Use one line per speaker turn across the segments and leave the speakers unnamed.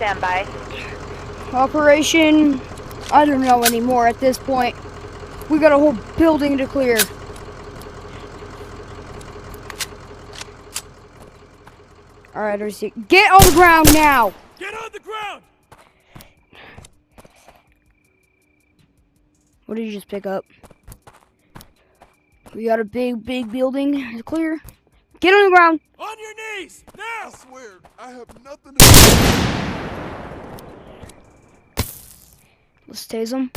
Stand by.
Operation, I don't know anymore at this point. We got a whole building to clear. Alright, RC, get on the ground now!
Get on the ground!
What did you just pick up? We got a big building to clear. Get on the ground!
On your knees! Now!
I swear, I have nothing to do.
Let's tase him.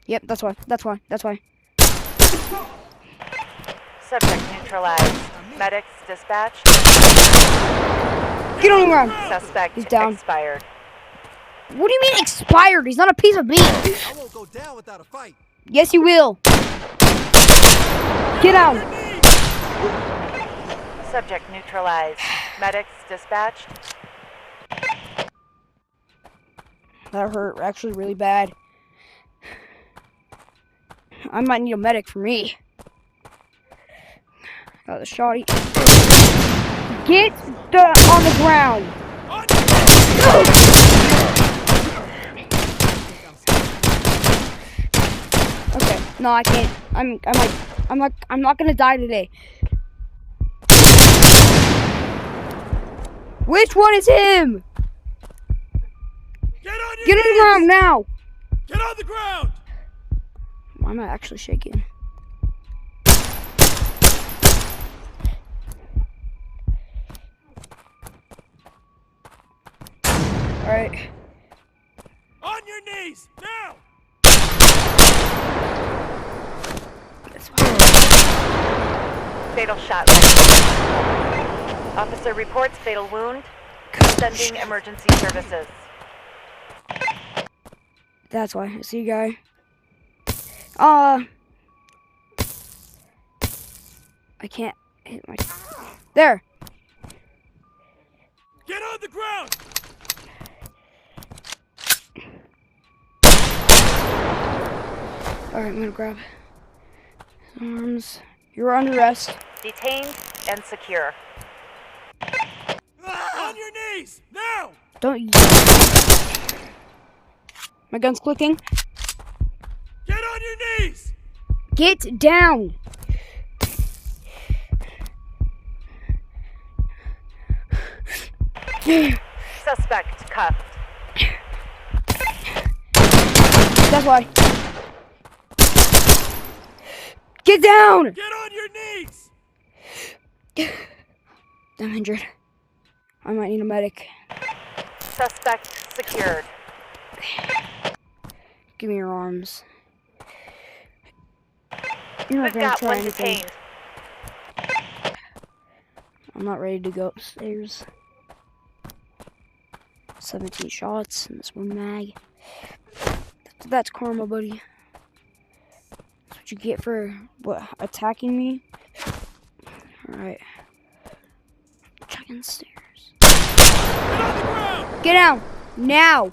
Yep, that's why.
Subject neutralized. Medics dispatched.
Get on the ground!
Suspect
He's down.
expired.
What do you mean expired? He's not a piece of meat.
I won't go down without a fight.
Yes, you will. Get out.
Subject neutralized. Medics dispatched.
That hurt actually really bad. I might need a medic for me. Got the shotty. Get on the ground. Okay, no, I can't. I'm not gonna die today. Which one is him?
Get on your
Get on the
knees!
ground now.
Get on the ground!
Why am I actually shaking? Alright.
On your knees! Now!
Fatal shot. Officer reports fatal wound. Sending emergency services.
That's why. I see you, guy. I can't hit my... There!
Get on the ground!
Alright, I'm gonna grab arms. You're under arrest.
Detained and secure.
On your knees! Now!
Don't... My gun's clicking.
Get on your knees!
Get down!
Suspect cuffed.
That's why. Get down!
Get on your knees!
I'm injured. I might need a medic.
Suspect secured.
Give me your arms. You're not
We've
gonna
got
try
one
anything.
detained.
I'm not ready to go upstairs. 17 shots in this one mag. That's karma, buddy. That's what you get for attacking me. Alright. Checking stairs.
Get on the ground!
Get down! Now!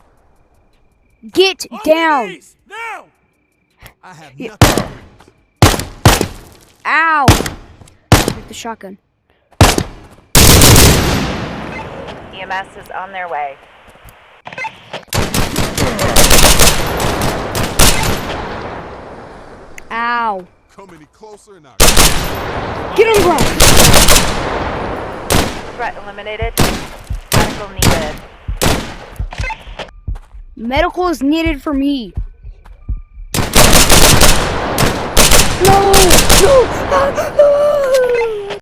Get
On
down!
your knees! Now!
I have
Yeah.
nothing.
Ow! With the shotgun.
EMS is on their way.
Ow!
Come any closer and I'll...
Get on the ground!
Threat eliminated. Medical needed.
Medical is needed for me. No! No!